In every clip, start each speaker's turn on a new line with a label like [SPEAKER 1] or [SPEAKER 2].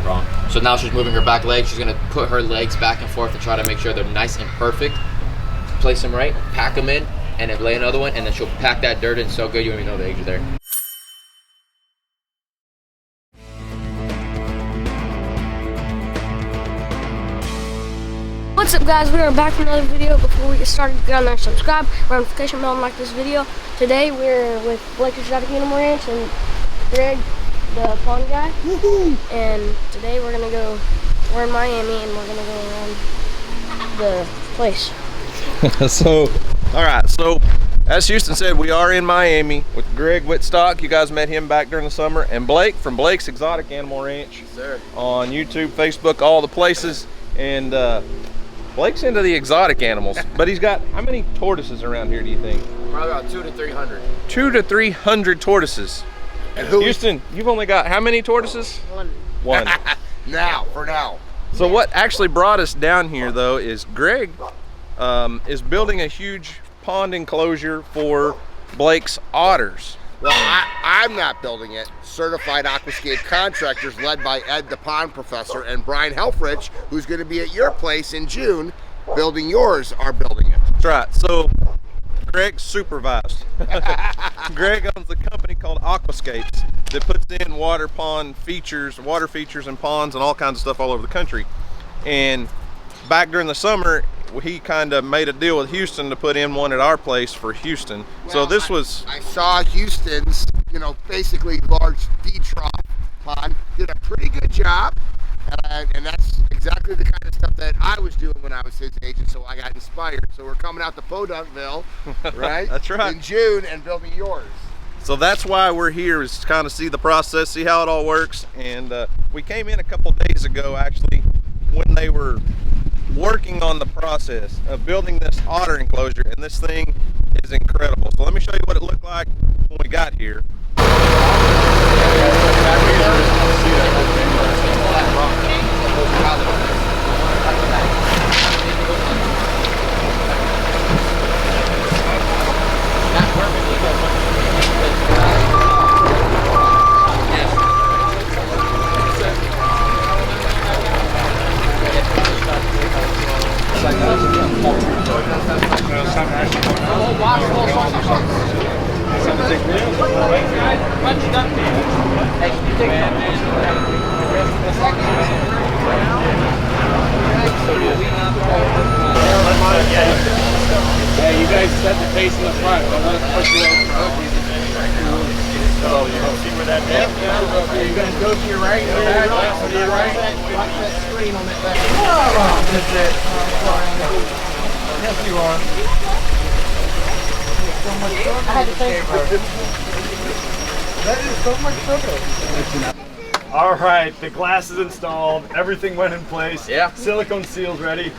[SPEAKER 1] that wrong. So now she's moving her back leg. She's gonna put her legs back and forth and try to make sure they're nice and perfect. Place them right, pack them in, and then lay another one, and then she'll pack that dirt in so good you don't even know the eggs are there.
[SPEAKER 2] What's up, guys? We are back with another video. Before we get started, get on there, subscribe, notification bell, and like this video. Today we're with Blake Exotic Animal Ranch and Greg, the pond guy. And today we're in Miami and we're gonna go around the place.
[SPEAKER 3] So, all right. So, as Houston said, we are in Miami with Greg Whitstock. You guys met him back during the summer, and Blake from Blake's Exotic Animal Ranch.
[SPEAKER 1] Yes, sir.
[SPEAKER 3] On YouTube, Facebook, all the places. And Blake's into the exotic animals, but he's got, how many tortoises around here do you think?
[SPEAKER 1] Probably about 200 to 300.
[SPEAKER 3] 200 to 300 tortoises.
[SPEAKER 4] And
[SPEAKER 3] Houston, you've only got how many tortoises? One.
[SPEAKER 4] For now.
[SPEAKER 3] So what actually brought us down here, though, is Greg is building a huge pond enclosure for Blake's otters.
[SPEAKER 4] Well, I'm not building it. Certified aquascape contractors led by Ed the Pond Professor and Brian Helfrich, who's going to be at your place in June, building yours, are building it.
[SPEAKER 3] That's right. So Greg supervised. Greg owns a company called Aquascapes that puts in water features and ponds and all kinds of stuff all over the country. And back during the summer, he kind of made a deal with Houston to put in one at our place for Houston. Well, so this was...
[SPEAKER 4] I saw Houston's, basically large feed trough pond. Did a pretty good job. And that's exactly the kind of stuff that I was doing when I was his age, and so I got inspired. So we're coming out to Podunkville, right?
[SPEAKER 3] That's right.
[SPEAKER 4] In June and building yours.
[SPEAKER 3] So that's why we're here, is to kind of see the process, see how it all works. And we came in a couple days ago, actually, when they were working on the process of building this otter enclosure, and this thing is incredible. So let me show you what it looked like when we got here.
[SPEAKER 5] Yeah, you guys set the pace in the front. Don't let us push you over. So you don't see where that is? Yeah. You guys go to your right, go back, to your right. Watch that screen on that back. Oh, that's it. Yes, you are.
[SPEAKER 2] I had to think
[SPEAKER 5] that is so much sugar. All right, the glass is installed. Everything went in place.
[SPEAKER 1] Yeah.
[SPEAKER 5] Silicone seals ready.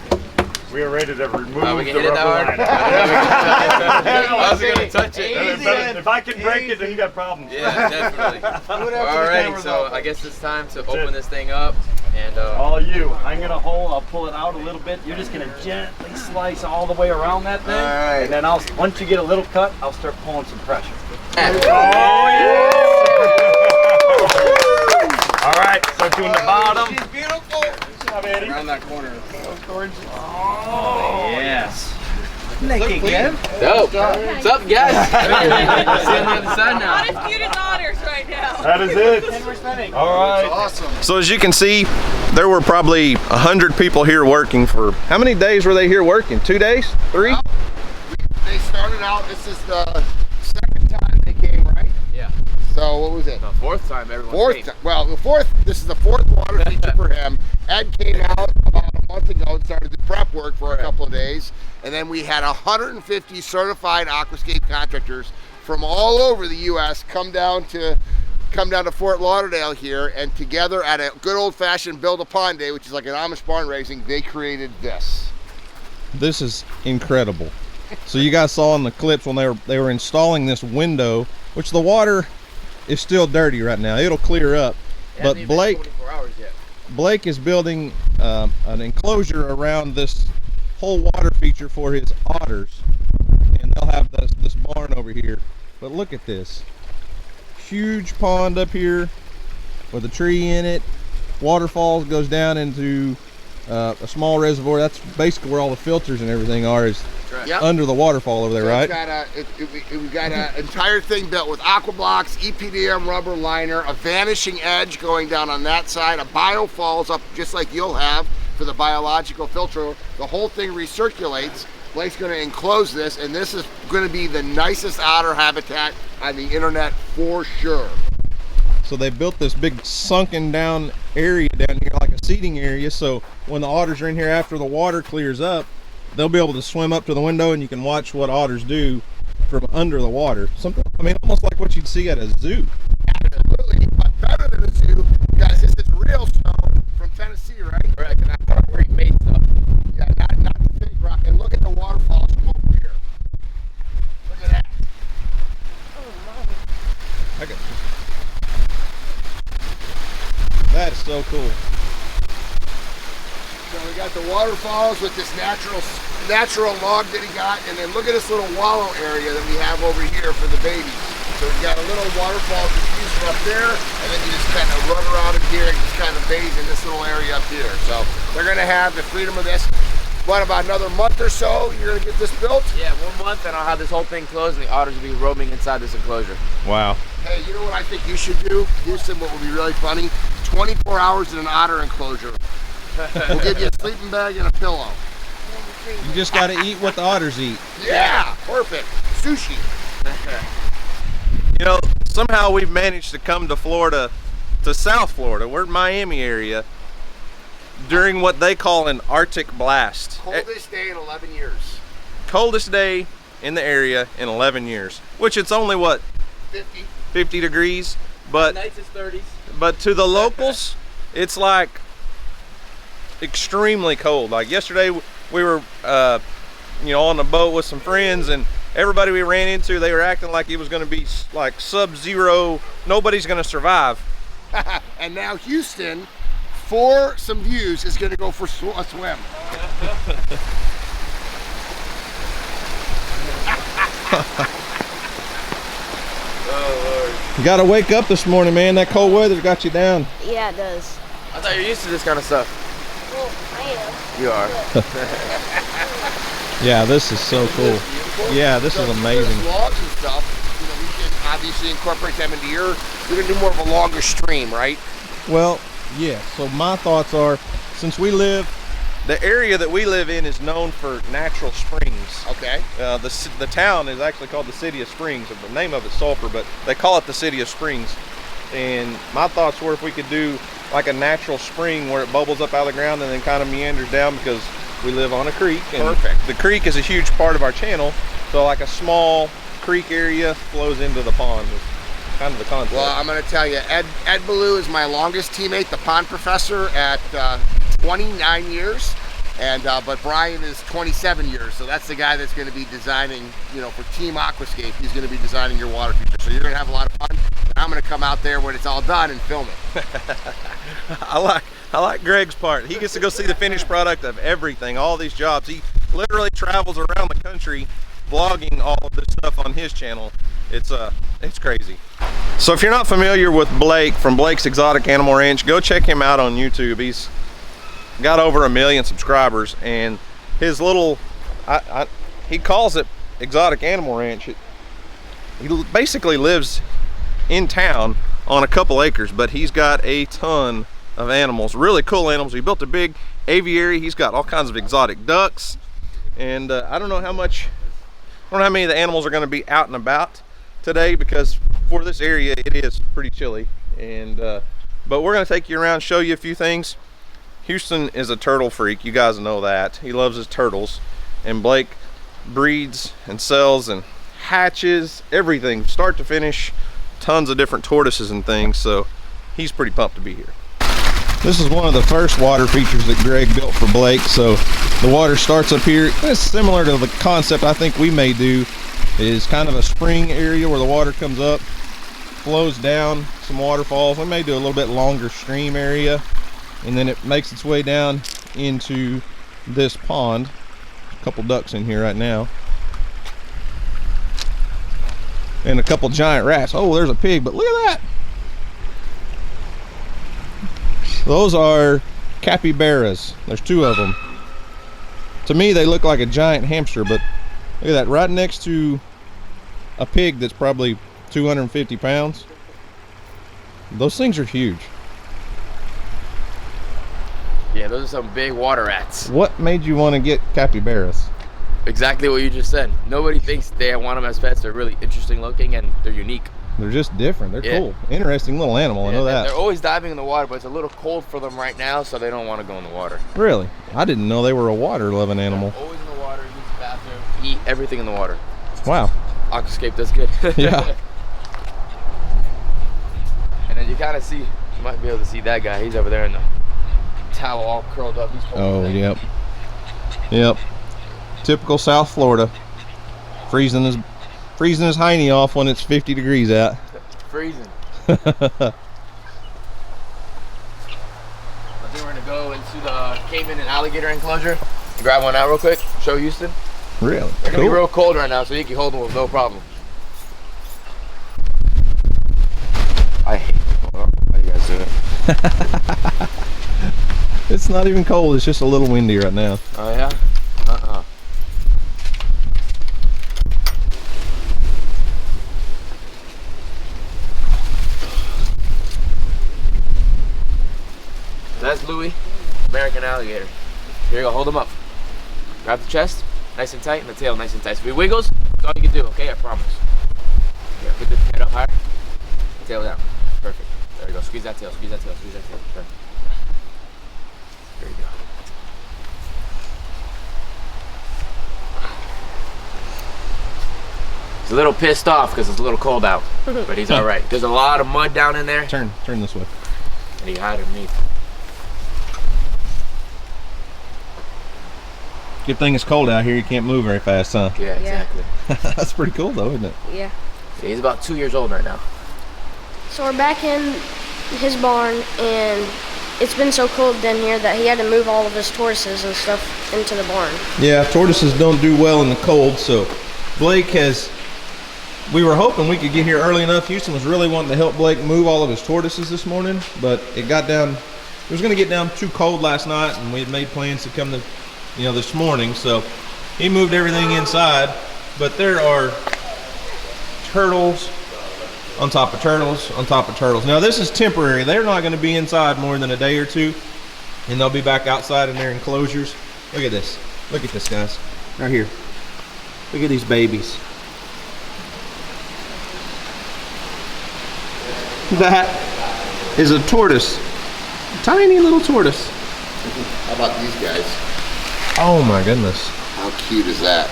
[SPEAKER 5] We are ready to remove
[SPEAKER 1] we can
[SPEAKER 5] the
[SPEAKER 1] hit it
[SPEAKER 5] rubber
[SPEAKER 1] that
[SPEAKER 5] line.
[SPEAKER 1] I wasn't gonna touch it.
[SPEAKER 5] If I can break it, then you got problems.
[SPEAKER 1] Yeah, definitely. Alright, so I guess it's time to open this thing up. And
[SPEAKER 5] all you. I'm gonna hold. I'll pull it out a little bit. You're just gonna gently slice all the way around that thing.
[SPEAKER 4] Alright.
[SPEAKER 5] And then once you get a little cut, I'll start pulling some pressure.
[SPEAKER 1] oh
[SPEAKER 5] yeah! All right, so doing the bottom.
[SPEAKER 4] She's beautiful.
[SPEAKER 1] around that corner.
[SPEAKER 5] Oh, yes.
[SPEAKER 1] Dope. What's up, guys? See on the other side now.
[SPEAKER 6] Not as cute as otters right now.
[SPEAKER 5] That is it. All right.
[SPEAKER 4] Awesome.
[SPEAKER 3] So as you can see, there were probably 100 people here working for, how many days were they here working? 2 days? 3?
[SPEAKER 4] Well, they started out, this is the second time they came, right?
[SPEAKER 1] Yeah.
[SPEAKER 4] So what was it?
[SPEAKER 1] The fourth time everyone came.
[SPEAKER 4] Well, this is the fourth water feature for him. Ed came out about a month ago and started the prep work for a couple of days. And then we had 150 certified aquascape contractors from all over the U.S. come down to Fort Lauderdale here, and together at a good old-fashioned build-a-pond day, which is like an Amish barn raising, they created this.
[SPEAKER 3] This is incredible. So you guys saw in the clips when they were installing this window, which the water is still dirty right now. It'll clear up. But Blake,
[SPEAKER 1] 24 hours yet.
[SPEAKER 3] Blake is building an enclosure around this whole water feature for his otters, and they'll have this barn over here. But look at this huge pond up here with a tree in it, waterfalls, goes down into a small reservoir. That's basically where all the filters and everything are, is
[SPEAKER 4] Yep.
[SPEAKER 3] under the waterfall over there,
[SPEAKER 4] So
[SPEAKER 3] right?
[SPEAKER 4] We've got an entire thing built with aqua blocks, EPDM rubber liner, a vanishing edge going down on that side, a biofalls up just like you'll have for the biological filter. The whole thing recirculates. Blake's going to enclose this, and this is going to be the nicest otter habitat on the internet for sure.
[SPEAKER 3] So they built this big sunken down area down here, like a seating area, so when the otters are in here after the water clears up, they'll be able to swim up to the window and you can watch what otters do from under the water. Something, I mean, almost like what you'd see at a zoo.
[SPEAKER 4] Absolutely, but better than a zoo, guys. This is real stone from Tennessee, right?
[SPEAKER 1] Correct, and that's concrete made stuff.
[SPEAKER 4] Yeah, not the fake rock. And look at the waterfalls from over here. Look at that.
[SPEAKER 3] I got you. That is so cool.
[SPEAKER 4] So we got the waterfalls with this natural log that he got, and then look at this little wallow area that we have over here for the babies. So we've got a little waterfall diffuser up there, and then you just kind of run around in here and just kind of bathe in this little area up here. So they're going to have the freedom of this. What, about another month or so, you're going to get this built?
[SPEAKER 1] Yeah, 1 month and I'll have this whole thing closed and the otters will be roaming inside this enclosure.
[SPEAKER 3] Wow.
[SPEAKER 4] Hey, you know what I think you should do? Houston, what would be really funny? 24 hours in an otter enclosure. We'll give you a sleeping bag and a pillow.
[SPEAKER 3] You just got to eat what the otters eat.
[SPEAKER 4] Yeah, perfect. Sushi.
[SPEAKER 3] You know, somehow we've managed to come to Florida, to South Florida. We're in Miami area during what they call an Arctic blast.
[SPEAKER 4] Coldest day in 11 years.
[SPEAKER 3] Coldest day in the area in 11 years, which it's only what, 50 degrees, but
[SPEAKER 1] Nights is 30s.
[SPEAKER 3] But to the locals, it's like extremely cold. Like yesterday, we were, on the boat with some friends, and everybody we ran into, they were acting like it was going to be like sub-zero. Nobody's going to survive.
[SPEAKER 4] And now Houston, for some views, is going to go for a swim.
[SPEAKER 3] You got to wake up this morning, man. That cold weather's got you down.
[SPEAKER 2] Yeah, it does.
[SPEAKER 1] I thought you're used to this kind of stuff.
[SPEAKER 2] Well, I am.
[SPEAKER 1] You are.
[SPEAKER 3] Yeah, this is so cool. Yeah, this is amazing.
[SPEAKER 4] There's logs and stuff. You know, we can obviously incorporate them into your. You're going to do more of a longer stream, right?
[SPEAKER 3] Well, yeah. So my thoughts are, since the area that we live in is known for natural springs.
[SPEAKER 4] Okay.
[SPEAKER 3] The town is actually called the City of Springs. The name of it's Sulphur, but they call it the City of Springs. And my thoughts were if we could do like a natural spring where it bubbles up out of the ground and then kind of meanders down, because we live on a creek. And
[SPEAKER 4] perfect.
[SPEAKER 3] The creek is a huge part of our channel. So like a small creek area flows into the pond. It's kind of the concept.
[SPEAKER 4] Well, I'm going to tell you, Ed Ballou is my longest teammate, the pond professor, at 29 years. And but Brian is 27 years, so that's the guy that's going to be designing, for Team Aquascape. He's going to be designing your water feature, so you're going to have a lot of fun. And I'm going to come out there when it's all done and film it.
[SPEAKER 3] I like Greg's part. He gets to go see the finished product of everything, all these jobs. He literally travels around the country vlogging all of this stuff on his channel. It's crazy. So if you're not familiar with Blake from Blake's Exotic Animal Ranch, go check him out on YouTube. He's got over 1 million subscribers, and his little, he calls it Exotic Animal Ranch. He basically lives in town on a couple acres, but he's got a ton of animals, really cool animals. He built a big aviary. He's got all kinds of exotic ducks, and I don't know how many of the animals are going to be out and about today, because for this area it is pretty chilly. And but we're going to take you around, show you a few things. Houston is a turtle freak, you guys know that. He loves his turtles, and Blake breeds and sells and hatches everything, start to finish, tons of different tortoises and things, so he's pretty pumped to be here. This is one of the first water features that Greg built for Blake. So the water starts up here. It's similar to the concept I think we may do, is kind of a spring area where the water comes up, flows down, some waterfalls. We may do a little bit longer stream area, and then it makes its way down into this pond. A couple ducks in here right now, and a couple giant rats. Oh, there's a pig, but look at that. Those are Cappy Bears. There's 2 of them. To me, they look like a giant hamster, but look at that, right next to a pig that's probably 250 pounds. Those things are huge.
[SPEAKER 1] Yeah, those are some big water rats.
[SPEAKER 3] What made you want to get Cappy Bears?
[SPEAKER 1] Exactly what you just said. Nobody thinks they want them as pets. They're really interesting looking and they're unique.
[SPEAKER 3] They're just different. They're cool. Interesting little animal, I know that.
[SPEAKER 1] They're always diving in the water, but it's a little cold for them right now, so they don't want to go in the water.
[SPEAKER 3] Really? I didn't know they were a water-loving animal.
[SPEAKER 1] They're always in the water, use the bathroom, eat everything in the water.
[SPEAKER 3] Wow.
[SPEAKER 1] Aquascape does good.
[SPEAKER 3] Yeah.
[SPEAKER 1] And then you kind of see, you might be able to see that guy. He's over there in the towel all curled up. He's cold.
[SPEAKER 3] Oh, yep. Yep. Typical South Florida. Freezing his hiney off when it's 50 degrees out.
[SPEAKER 1] Freezing. I think we're gonna go into the caiman and alligator enclosure. Grab one out real quick. Show Houston.
[SPEAKER 3] Really?
[SPEAKER 1] They're gonna be real cold right now, so you can hold them with no problem. I hate how you guys doing?
[SPEAKER 3] It's not even cold. It's just a little windy right now.
[SPEAKER 1] Oh yeah? That's Louis, American alligator. Here you go, hold him up. Grab the chest, nice and tight, and the tail nice and tight. So if he wiggles, that's all you can do, okay? I promise. Here, put the head up higher, tail down. Perfect. There you go, squeeze that tail, squeeze that tail, squeeze that tail. Perfect. There you go. He's a little pissed off because it's a little cold out, but he's all right. There's a lot of mud down in there.
[SPEAKER 3] Turn this way.
[SPEAKER 1] And he hide underneath.
[SPEAKER 3] Good thing it's cold out here. You can't move very fast, huh?
[SPEAKER 1] Yeah, exactly.
[SPEAKER 3] That's pretty cool, though, isn't it?
[SPEAKER 2] Yeah.
[SPEAKER 1] He's about 2 years old right now.
[SPEAKER 2] So we're back in his barn, and it's been so cold down here that he had to move all of his tortoises and stuff into the barn.
[SPEAKER 3] Yeah, tortoises don't do well in the cold, so Blake has... We were hoping we could get here early enough. Houston was really wanting to help Blake move all of his tortoises this morning, but it got down... It was going to get down too cold last night, and we had made plans to come to, this morning, so he moved everything inside. But there are turtles on top of turtles on top of turtles. Now this is temporary. They're not going to be inside more than a day or two, and they'll be back outside in their enclosures. Look at this. Look at this, guys. Right here. Look at these babies. That is a tortoise. Tiny little tortoise.
[SPEAKER 4] How about these guys?
[SPEAKER 3] Oh my goodness.
[SPEAKER 4] How cute is that?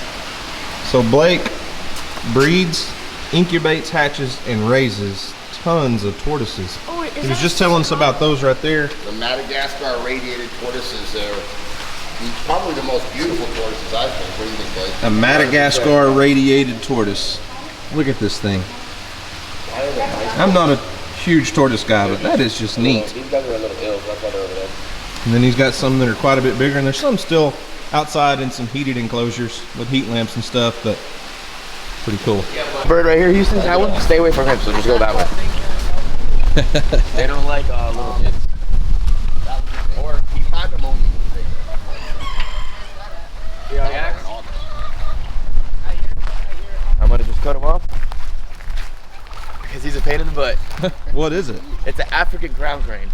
[SPEAKER 3] So Blake breeds, incubates, hatches, and raises tons of tortoises.
[SPEAKER 2] Oh,
[SPEAKER 3] He was just telling us about those right there.
[SPEAKER 4] The Madagascar radiated tortoises are probably the most beautiful tortoises, I think. What do you think, Blake?
[SPEAKER 3] A Madagascar radiated tortoise. Look at this thing. I'm not a huge tortoise guy, but that is just neat.
[SPEAKER 1] These guys are a little ill, that's why they're over there.
[SPEAKER 3] And then he's got some that are quite a bit bigger, and there's some still outside in some heated enclosures with heat lamps and stuff, but pretty cool.
[SPEAKER 1] Bird right here, Houston, that one, stay away from him, so just go that way. They don't like little kids.
[SPEAKER 4] Or he pandemonium.
[SPEAKER 1] Yeah, I'm gonna just cut him off because he's a pain in the butt.
[SPEAKER 3] What is it?
[SPEAKER 1] It's an African crown crane.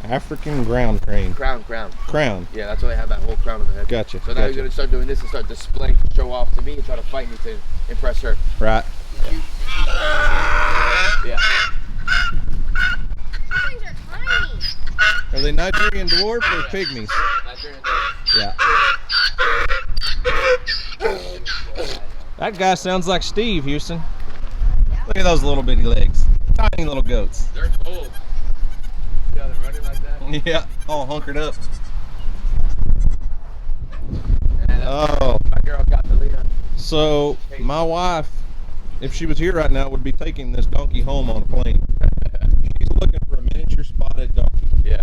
[SPEAKER 3] African ground crane.
[SPEAKER 1] Crown.
[SPEAKER 3] Crown.
[SPEAKER 1] Yeah, that's why they have that whole crown on the head.
[SPEAKER 3] Gotcha.
[SPEAKER 1] So now he's gonna start doing this and start displaying to show off to me and try to fight me to impress her.
[SPEAKER 3] Right.
[SPEAKER 1] Yeah.
[SPEAKER 2] These things are tiny.
[SPEAKER 3] Are they Nigerian dwarf or pygmies? Yeah. That guy sounds like Steve, Houston. Look at those little bitty legs. Tiny little goats.
[SPEAKER 1] They're cold. See how they're running like that?
[SPEAKER 3] Yeah, all hunkered up.
[SPEAKER 1] And
[SPEAKER 3] Oh,
[SPEAKER 1] my girl got the lead on.
[SPEAKER 3] so my wife, if she was here right now, would be taking this donkey home on a plane. She's looking for a miniature spotted donkey.
[SPEAKER 1] Yeah.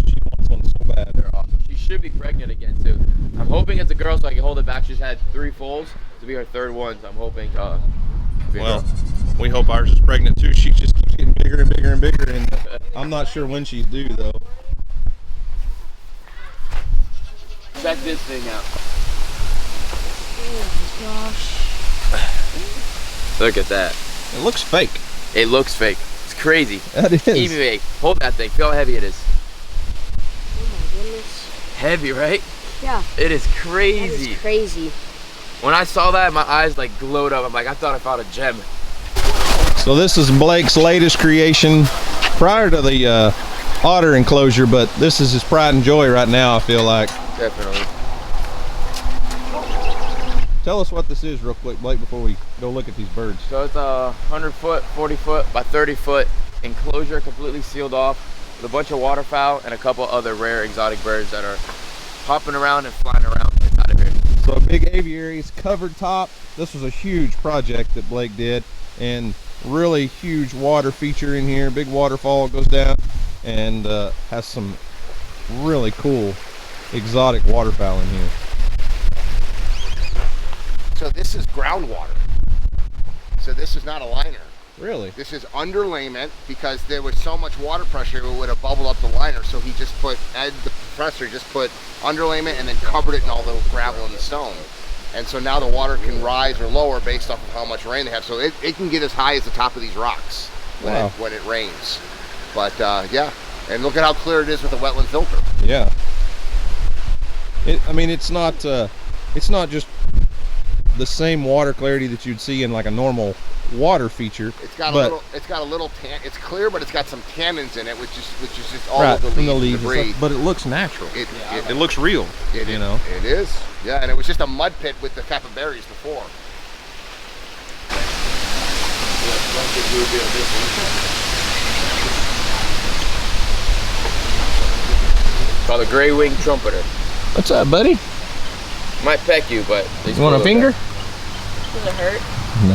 [SPEAKER 3] She wants one so bad.
[SPEAKER 1] They're awesome. She should be pregnant again too. I'm hoping it's a girl so I can hold it back. She's had 3 foals to be her 3rd one, so I'm hoping to be a
[SPEAKER 3] Well,
[SPEAKER 1] girl.
[SPEAKER 3] we hope ours is pregnant too. She just keeps She's getting bigger and bigger and bigger, and I'm not sure when she's due though.
[SPEAKER 1] Check this thing out.
[SPEAKER 2] Oh my gosh.
[SPEAKER 1] Look at that.
[SPEAKER 3] It looks fake.
[SPEAKER 1] It looks fake. It's crazy.
[SPEAKER 3] That is.
[SPEAKER 1] Even fake. Hold that thing. Feel how heavy it is.
[SPEAKER 2] Oh my goodness.
[SPEAKER 1] Heavy, right?
[SPEAKER 2] Yeah.
[SPEAKER 1] It is
[SPEAKER 2] That
[SPEAKER 1] crazy.
[SPEAKER 2] is crazy.
[SPEAKER 1] When I saw that, my eyes like glowed up. I'm like, I thought I found a gem.
[SPEAKER 3] So this is Blake's latest creation prior to the otter enclosure, but this is his pride and joy right now, I feel like.
[SPEAKER 1] Definitely.
[SPEAKER 3] Tell us what this is real quick, Blake, before we go look at these birds.
[SPEAKER 1] So it's a 100 foot, 40 foot by 30 foot enclosure, completely sealed off with a bunch of waterfowl and a couple other rare exotic birds that are hopping around and flying around inside of here.
[SPEAKER 3] So a big aviaries, covered top. This was a huge project that Blake did, and really huge water feature in here. Big waterfall goes down, and has some really cool exotic waterfowl in here.
[SPEAKER 4] So this is groundwater. So this is not a liner.
[SPEAKER 3] Really?
[SPEAKER 4] This is underlayment because there was so much water pressure it would have bubbled up the liner. So he just put, Ed the professor just put underlayment and then covered it in all the gravel and the stone. And so now the water can rise or lower based off of how much rain they have. So it can get as high as the top of these rocks when,
[SPEAKER 3] wow,
[SPEAKER 4] when it rains. But yeah, and look at how clear it is with the wetland filter.
[SPEAKER 3] Yeah. I mean, it's not just the same water clarity that you'd see in like a normal water feature.
[SPEAKER 4] It's got a little tan. It's clear, but it's got some tannins in it, which is just all
[SPEAKER 3] right,
[SPEAKER 4] of the
[SPEAKER 3] from
[SPEAKER 4] leaves,
[SPEAKER 3] the
[SPEAKER 4] debris.
[SPEAKER 3] stuff, but it looks natural.
[SPEAKER 4] It
[SPEAKER 3] looks real. You know.
[SPEAKER 4] It is. Yeah, and it was just a mud pit with the Cappy Bears before.
[SPEAKER 1] Called a gray-winged trumpeter.
[SPEAKER 3] What's up, buddy?
[SPEAKER 1] Might peck you, but
[SPEAKER 3] You want a finger?
[SPEAKER 6] Does it hurt?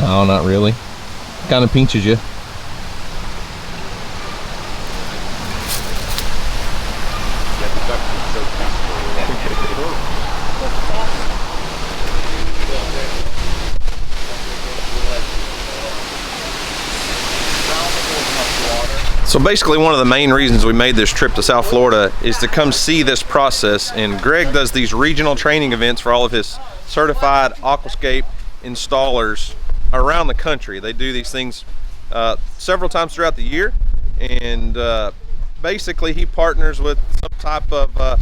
[SPEAKER 3] No, not really. Kind of pinches you. So basically one of the main reasons we made this trip to South Florida is to come see this process, and Greg does these regional training events for all of his certified aquascape installers around the country. They do these things several times throughout the year, and basically he partners with some type of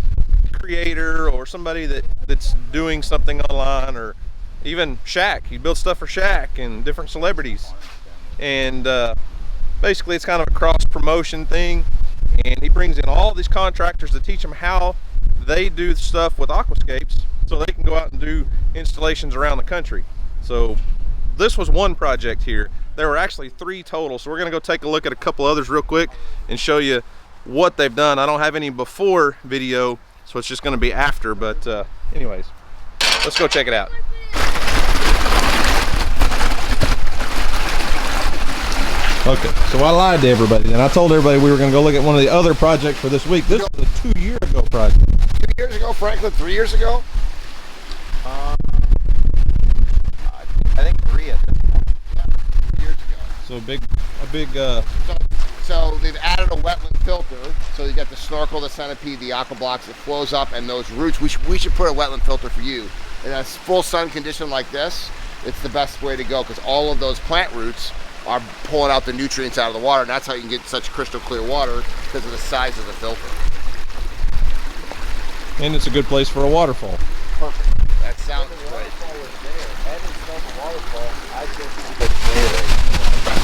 [SPEAKER 3] creator or somebody that's doing something online, or even Shaq. He builds stuff for Shaq and different celebrities, and basically it's kind of a cross promotion thing, and he brings in all these contractors to teach them how they do stuff with aquascapes so they can go out and do installations around the country. So this was one project here. There were actually 3 total, so we're gonna go take a look at a couple others real quick and show you what they've done. I don't have any before video, so it's just gonna be after, but anyways, let's go check it out. Okay, so I lied to everybody, and I told everybody we were going to go look at one of the other projects for this week. This was a 2-year ago project.
[SPEAKER 4] 2 years ago, Franklin. 3 years ago.
[SPEAKER 3] I think 3 at this point.
[SPEAKER 4] Yeah, 3 years ago.
[SPEAKER 3] So a big.
[SPEAKER 4] So they've added a wetland filter. So you got the snorkel, the centipede, the aqua blocks. It flows up, and those roots. We should put a wetland filter for you. In a full sun condition like this, it's the best way to go because all of those plant roots are pulling out the nutrients out of the water, and that's how you can get such crystal clear water because of the size of the filter.
[SPEAKER 3] And it's a good place for a waterfall.
[SPEAKER 4] Perfect. That sounds great.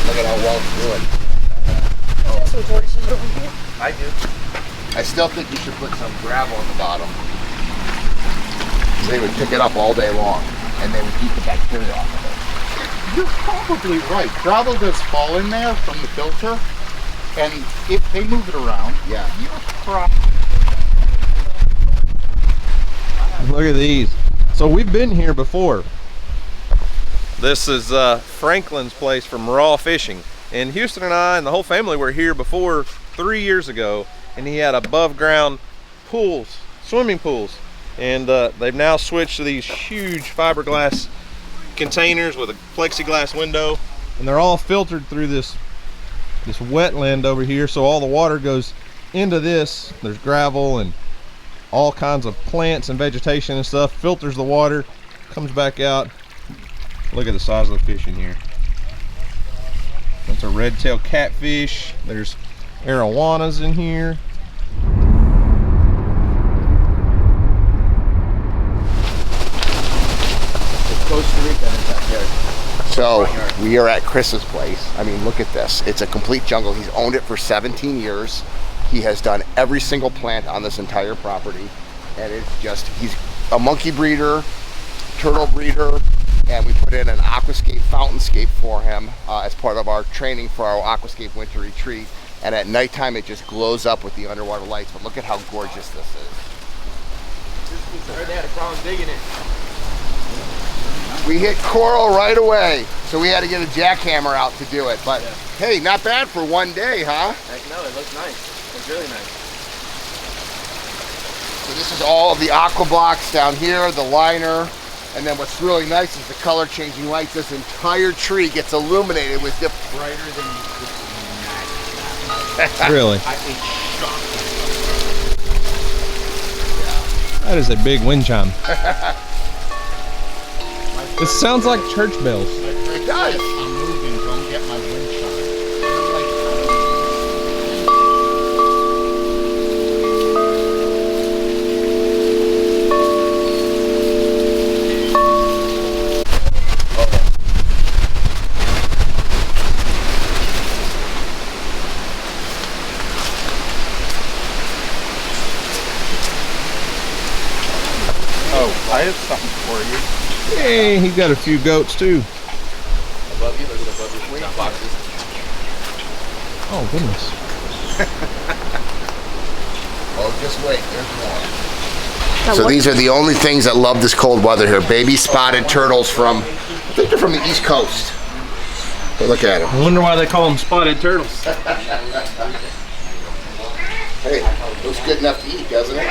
[SPEAKER 4] Look at how well it's doing.
[SPEAKER 2] Some tortoises over here.
[SPEAKER 4] I do. I still think you should put some gravel on the bottom. They would pick it up all day long, and they would eat the bacteria off of it.
[SPEAKER 5] You're probably right. Gravel does fall in there from the filter, and if they move it around,
[SPEAKER 4] Yeah.
[SPEAKER 5] you're probably.
[SPEAKER 3] Look at these. So we've been here before. This is Franklin's place from Raw Fishing. And Houston and I and the whole family were here before 3 years ago, and he had above ground pools, swimming pools. And they've now switched to these huge fiberglass containers with a plexiglass window, and they're all filtered through this this wetland over here, so all the water goes into this. There's gravel and all kinds of plants and vegetation and stuff. Filters the water, comes back out. Look at the size of the fish in here. That's a red-tailed catfish. There's arowanas in here.
[SPEAKER 1] It's Costa Rica in that backyard.
[SPEAKER 4] So we are at Chris's place. I mean, look at this. It's a complete jungle. He's owned it for 17 years. He has done every single plant on this entire property. And it's just, he's a monkey breeder, turtle breeder, and we put in an aquascape fountainscape for him as part of our training for our aquascape winter retreat. And at nighttime, it just glows up with the underwater lights. But look at how gorgeous this is.
[SPEAKER 1] I heard they had a problem digging it.
[SPEAKER 4] We hit coral right away, so we had to get a jackhammer out to do it. But hey, not bad for one day, huh?
[SPEAKER 1] Heck no, it looks nice. It's really nice.
[SPEAKER 4] So this is all of the aqua blocks down here, the liner, and then what's really nice is the color changing lights. This entire tree gets illuminated with different.
[SPEAKER 5] Brighter than
[SPEAKER 3] Really?
[SPEAKER 5] I think shocked.
[SPEAKER 3] That is a big wind chime. It sounds like church bells.
[SPEAKER 4] It does.
[SPEAKER 5] I'm moving, don't get my wind chime. Oh, I have something for you.
[SPEAKER 3] Hey, he got a few goats too.
[SPEAKER 1] Above you, look at above you. Top boxes.
[SPEAKER 3] Oh goodness.
[SPEAKER 4] Oh, just wait, there's more. So these are the only things that love this cold weather here. Baby spotted turtles from, I think they're from the East Coast. But look at them.
[SPEAKER 3] I wonder why they call them spotted turtles.
[SPEAKER 4] Hey, looks good enough to eat, doesn't it?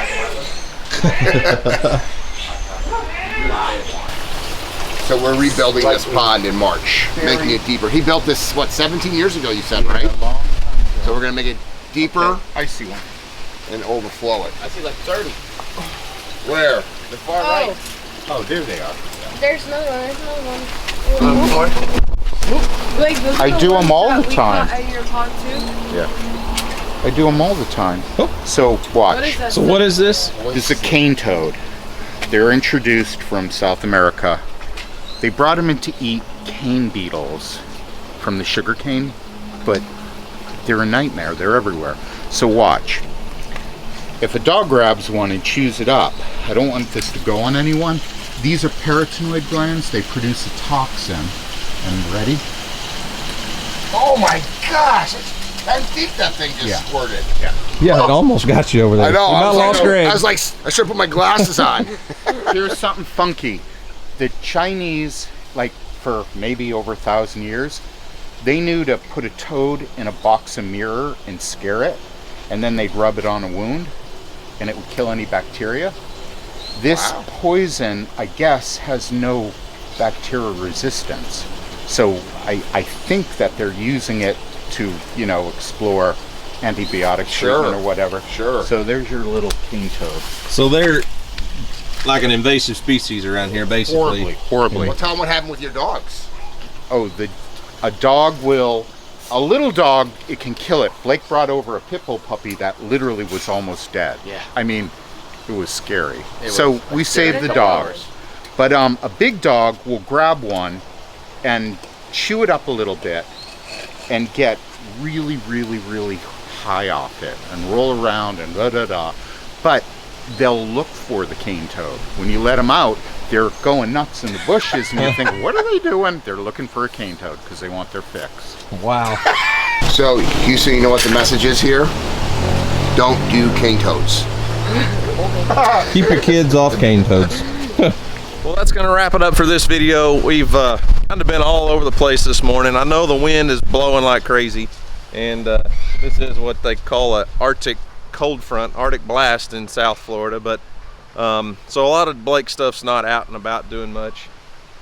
[SPEAKER 4] So we're rebuilding this pond in March, making it deeper. He built this, what, 17 years ago you said, right? So we're gonna make it deeper
[SPEAKER 5] I see one.
[SPEAKER 4] and overflow it.
[SPEAKER 1] I see like 30.
[SPEAKER 4] Where?
[SPEAKER 1] The far right.
[SPEAKER 5] Oh, there they are.
[SPEAKER 2] There's another one. There's another one. Like,
[SPEAKER 5] I do them all the time.
[SPEAKER 6] At your pond too?
[SPEAKER 5] Yeah. I do them all the time.
[SPEAKER 3] Oh.
[SPEAKER 5] So watch.
[SPEAKER 6] What is that?
[SPEAKER 3] So what is this?
[SPEAKER 5] This is a cane toad. They're introduced from South America. They brought them in to eat cane beetles from the sugar cane, but they're a nightmare. They're everywhere. So watch. If a dog grabs one and chews it up, I don't want this to go on anyone. These are parotenoid glands. They produce a toxin. And ready?
[SPEAKER 4] Oh my gosh! It's 10 feet that thing just squirted.
[SPEAKER 5] Yeah.
[SPEAKER 3] Yeah, it almost got you over there.
[SPEAKER 4] I know.
[SPEAKER 3] You about lost Greg.
[SPEAKER 4] I was like, I should put my glasses on.
[SPEAKER 5] Here's something funky. The Chinese, like for maybe over 1,000 years, they knew to put a toad in a box of mirror and scare it, and then they'd rub it on a wound, and it would kill any bacteria. This poison, I guess, has no bacterial resistance. So I think that they're using it to, you know, explore antibiotic treatment or whatever.
[SPEAKER 4] Sure.
[SPEAKER 5] So there's your little cane toad.
[SPEAKER 3] So they're like an invasive species around here, basically.
[SPEAKER 5] Horribly.
[SPEAKER 4] Well, tell them what happened with your dogs.
[SPEAKER 5] Oh, a dog will, a little dog, it can kill it. Blake brought over a pit bull puppy that literally was almost dead.
[SPEAKER 1] Yeah.
[SPEAKER 5] I mean, it was scary.
[SPEAKER 1] It
[SPEAKER 5] So
[SPEAKER 1] was
[SPEAKER 5] we
[SPEAKER 1] scary.
[SPEAKER 5] saved the dog. But a big dog will grab one and chew it up a little bit and get really, really, really high off it and roll around and da-da-da. But they'll look for the cane toad. When you let them out, they're going nuts in the bushes and you think, what are they doing? They're looking for a cane toad because they want their fix.
[SPEAKER 3] Wow.
[SPEAKER 4] So, Houston, you know what the message is here? Don't do cane toads.
[SPEAKER 3] Keep your kids off cane toads. Well, that's going to wrap it up for this video. We've kind of been all over the place this morning. I know the wind is blowing like crazy, and this is what they call an Arctic cold front, Arctic blast in South Florida. But so a lot of Blake stuff's not out and about doing much.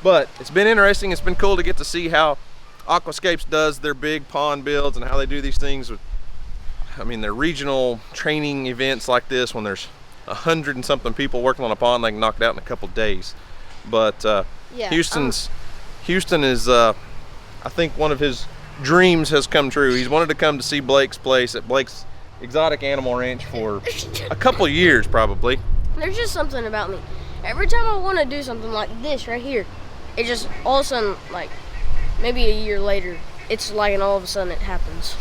[SPEAKER 3] But it's been interesting. It's been cool to get to see how Aquascapes does their big pond builds and how they do these things with, I mean, their regional training events like this, when there's 100 and something people working on a pond, they can knock it out in a couple days. But
[SPEAKER 2] Yeah.
[SPEAKER 3] Houston is, I think one of his dreams has come true. He's wanted to come to see Blake's place at Blake's Exotic Animal Ranch for a couple years probably.
[SPEAKER 2] There's just something about me. Every time I want to do something like this right here, it just all of a sudden, like maybe a year later, it's like, and all of a sudden it happens.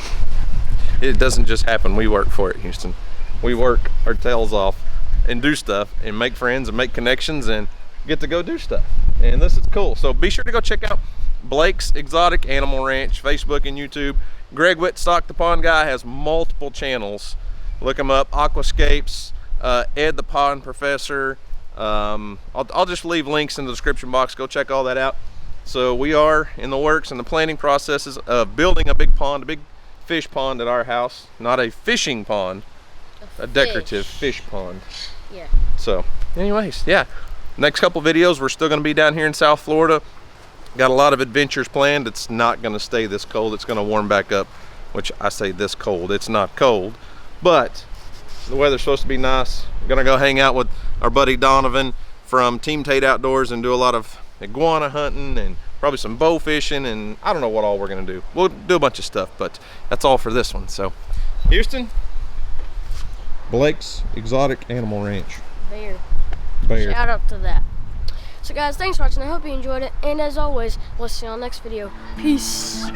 [SPEAKER 3] It doesn't just happen. We work for it, Houston. We work our tails off and do stuff and make friends and make connections and get to go do stuff. And this is cool. So be sure to go check out Blake's Exotic Animal Ranch, Facebook and YouTube. Greg Whitstock, the pond guy, has multiple channels. Look him up. Aquascapes, Ed the Pond Professor. I'll just leave links in the description box. Go check all that out. So we are in the works and the planning processes of building a big pond, a big fish pond at our house. Not a fishing pond, a decorative fish pond.
[SPEAKER 2] Yeah.
[SPEAKER 3] So anyways, yeah, next couple videos we're still going to be down here in South Florida. Got a lot of adventures planned. It's not going to stay this cold. It's going to warm back up, which I say this cold. It's not cold, but the weather's supposed to be nice. We're going to go hang out with our buddy Donovan from Team Tate Outdoors and do a lot of iguana hunting and probably some bow fishing, and I don't know what all we're going to do. We'll do a bunch of stuff, but that's all for this one. So Houston, Blake's Exotic Animal Ranch.
[SPEAKER 2] Bear.
[SPEAKER 3] Bear.
[SPEAKER 2] Shout out to that. So guys, thanks for watching. I hope you enjoyed it. And as always, we'll see you on the next video. Peace.